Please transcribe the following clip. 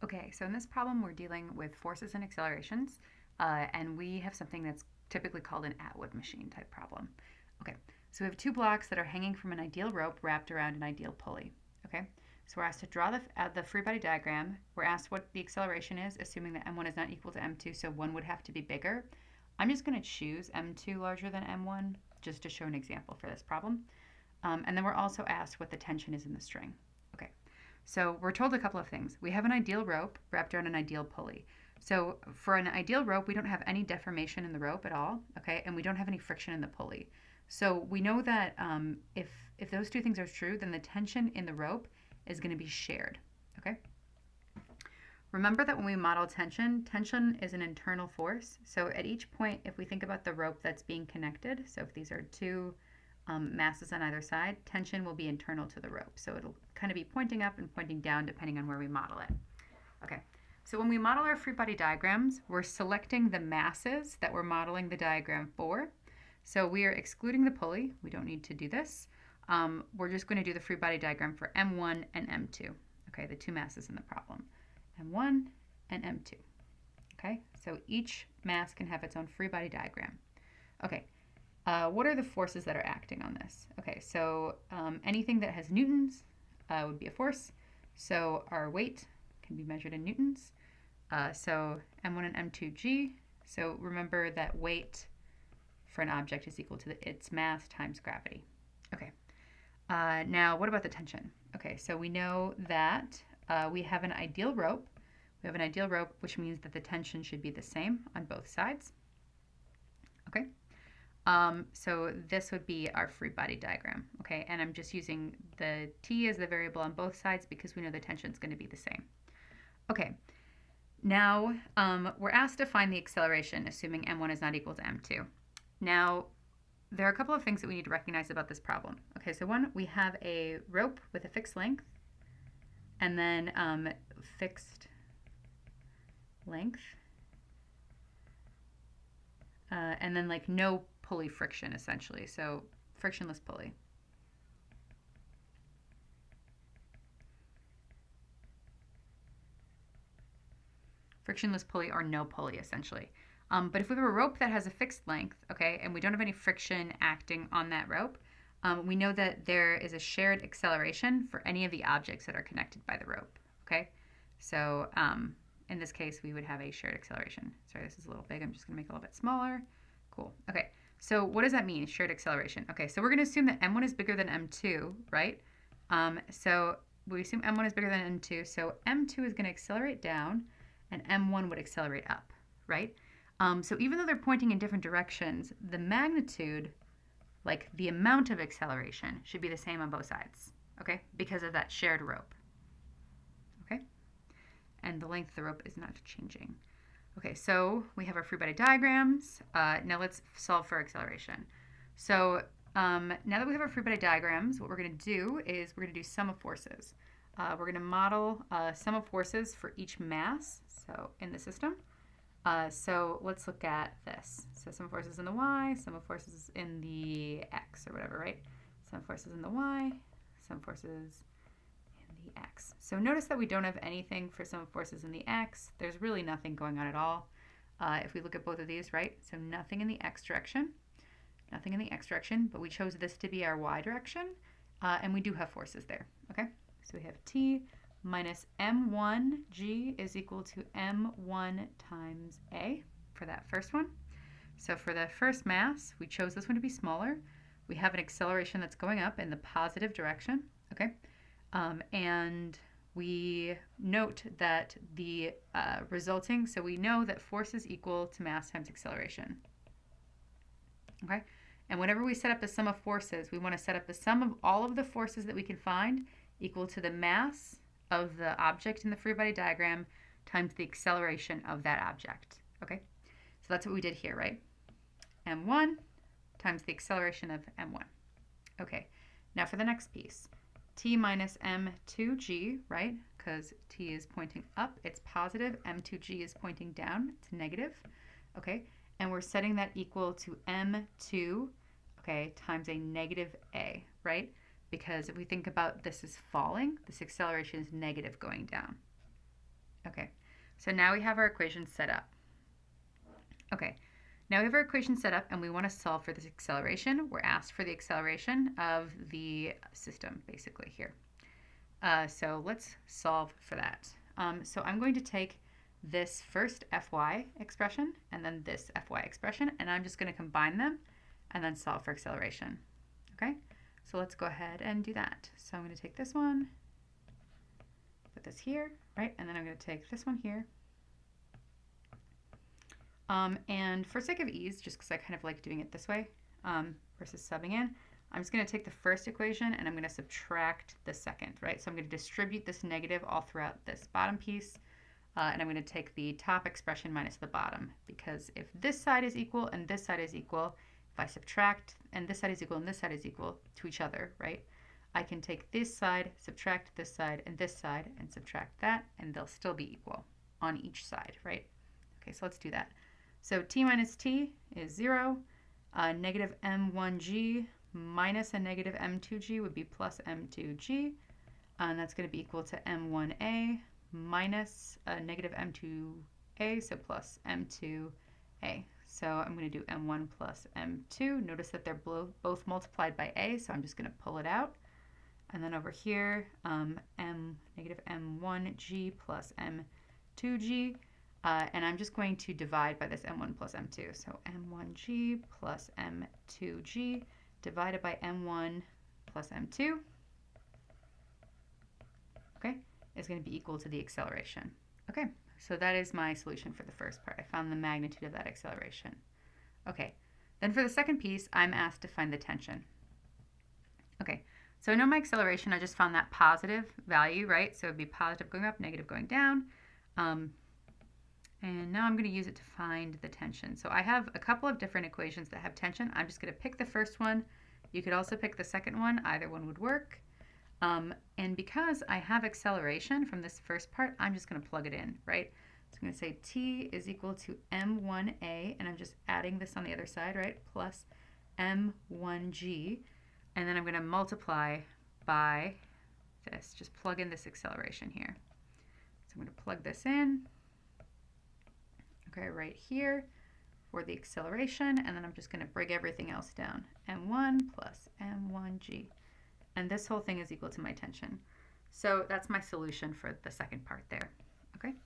Okay, so in this problem, we're dealing with forces and accelerations, and we have something that's typically called an Atwood machine type problem. Okay, so we have two blocks that are hanging from an ideal rope wrapped around an ideal pulley. Okay, so we're asked to draw the free body diagram. We're asked what the acceleration is, assuming that m1 is not equal to m2, so 1 would have to be bigger. I'm just going to choose m2 larger than m1 just to show an example for this problem. And then we're also asked what the tension is in the string. Okay. So we're told a couple of things. We have an ideal rope wrapped around an ideal pulley. So for an ideal rope, we don't have any deformation in the rope at all, okay? And we don't have any friction in the pulley. So we know that if those two things are true, then the tension in the rope is going to be shared, okay? Remember that when we model tension, tension is an internal force. So at each point, if we think about the rope that's being connected, so if these are two masses on either side, tension will be internal to the rope. So it'll kind of be pointing up and pointing down depending on where we model it. Okay, so when we model our free body diagrams, we're selecting the masses that we're modeling the diagram for. So we are excluding the pulley. We don't need to do this. We're just going to do the free body diagram for M1 and M2. Okay, the two masses in the problem. M1 and M2. Okay, so each mass can have its own free body diagram. Okay. What are the forces that are acting on this? Okay, so anything that has newtons would be a force. So our weight can be measured in newtons. So M1 and M2G. So remember that weight for an object is equal to its mass times gravity. Okay. Now, what about the tension? Okay, so we know that we have an ideal rope. We have an ideal rope, which means that the tension should be the same on both sides. Okay. So this would be our free body diagram, okay? And I'm just using the t as the variable on both sides because we know the tension is going to be the same. Okay, now we're asked to find the acceleration, assuming m1 is not equal to m2. Now, there are a couple of things that we need to recognize about this problem. Okay, so one, we have a rope with a fixed length, and then fixed length, and then like no pulley friction essentially, so frictionless pulley. Frictionless pulley or no pulley essentially. But if we have a rope that has a fixed length, okay, and we don't have any friction acting on that rope, we know that there is a shared acceleration for any of the objects that are connected by the rope, okay? So in this case, we would have a shared acceleration. Sorry, this is a little big. I'm just going to make it a little bit smaller. Cool. Okay. So what does that mean, shared acceleration? Okay, so we're going to assume that m1 is bigger than m2, right? So we assume m1 is bigger than m2, so m2 is going to accelerate down, and m1 would accelerate up, right? So even though they're pointing in different directions, the magnitude, like the amount of acceleration, should be the same on both sides, okay? Because of that shared rope, okay? And the length of the rope is not changing. Okay, so we have our free body diagrams. Now let's solve for acceleration. So now that we have our free body diagrams, what we're going to do is we're going to do sum of forces. We're going to model sum of forces for each mass, so in the system. So let's look at this. So sum of forces in the y, sum of forces in the x, or whatever, right? Sum of forces in the y, sum of forces the x. So notice that we don't have anything for sum of forces in the x. There's really nothing going on at all. If we look at both of these, right? So nothing in the x direction, nothing in the x direction, but we chose this to be our y direction, and we do have forces there, okay? So we have t minus m1g is equal to m1 times a for that first one. So for the first mass, we chose this one to be smaller. We have an acceleration that's going up in the positive direction, okay? And we note that the resulting, so we know that force is equal to mass times acceleration. Okay? And whenever we set up the sum of forces, we want to set up the sum of all of the forces that we can find equal to the mass of the object in the free body diagram times the acceleration of that object. Okay? So that's what we did here, right? m1 times the acceleration of m1. Okay. Now for the next piece. T minus m2g, right? Because t is pointing up, it's positive. m2g is pointing down, it's negative. Okay, and we're setting that equal to m2, okay, times a negative a, right? Because if we think about this as falling, this acceleration is negative going down. Okay, so now we have our equation set up. Okay, now we have our equation set up and we want to solve for this acceleration. We're asked for the acceleration of the system, basically, here. So let's solve for that. So I'm going to take this first Fy expression and then this Fy expression, and I'm just going to combine them and then solve for acceleration. Okay, so let's go ahead and do that. So I'm going to take this one, put this here, right, and then I'm going to take this one here. And for sake of ease, just because I kind of like doing it this way versus subbing in, I'm just going to take the first equation and I'm going to subtract the second, right? So I'm going to distribute this negative all throughout this bottom piece, and I'm going to take the top expression minus the bottom, because if this side is equal and this side is equal, if I subtract and this side is equal and this side is equal to each other, right, I can take this side, subtract this side, and subtract that, and they'll still be equal on each side, right? Okay, so let's do that. So t minus t is 0. Negative m1g minus a negative m2g would be plus m2g. And that's going to be equal to m1a minus a negative m2a, so plus m2a. So I'm going to do m1 plus m2. Notice that they're both multiplied by a, so I'm just going to pull it out. And then over here, negative m1g plus m2g. And I'm just going to divide by this m1 plus m2. So m1g plus m2g divided by m1 plus m2, okay, is going to be equal to the acceleration. Okay, so that is my solution for the first part. I found the magnitude of that acceleration. Okay, then for the second piece, I'm asked to find the tension. Okay, so I know my acceleration, I just found that positive value, right? So it would be positive going up, negative going down. And now I'm going to use it to find the tension. So I have a couple of different equations that have tension. I'm just going to pick the first one. You could also pick the second one. Either one would work. And because I have acceleration from this first part, I'm just going to plug it in, right? So I'm going to say t is equal to m1a, and I'm just adding this on the other side, right? Plus m1g. And then I'm going to multiply by this. Just plug in this acceleration here. So I'm going to plug this in. Okay, right here for the acceleration, and then I'm just going to break everything else down. m1 plus m1g. And this whole thing is equal to my tension. So that's my solution for the second part there. Okay.